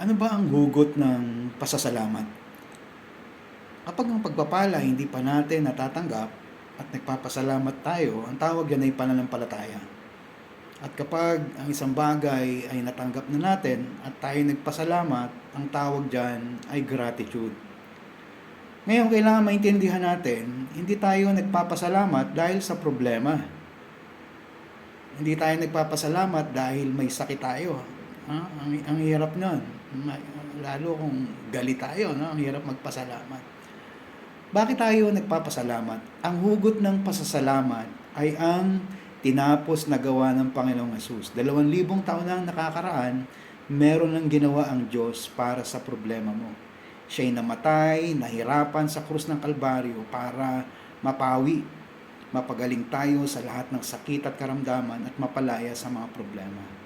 Ano ba ang hugot ng pasasalamat? Kapag ang pagpapala hindi pa natin natatanggap at nagpapasalamat tayo, ang tawag yan ay pananampalataya. At kapag ang isang bagay ay natanggap na natin at tayo nagpasalamat, ang tawag dyan ay gratitude. Ngayon, kailangan maintindihan natin, hindi tayo nagpapasalamat dahil sa problema. Hindi tayo nagpapasalamat dahil may sakit tayo. Ang hirap nun. Lalo kung galit tayo, no? Ang hirap magpasalamat. Bakit tayo nagpapasalamat? Ang hugot ng pasasalamat ay ang tinapos na gawa ng Panginoong Hesus. 2,000 taon na nakakaraan, meron ng ginawa ang Diyos para sa problema mo. Siya'y namatay, nahirapan sa krus ng Kalbaryo para mapagaling tayo sa lahat ng sakit at karamdaman at mapalaya sa mga problema.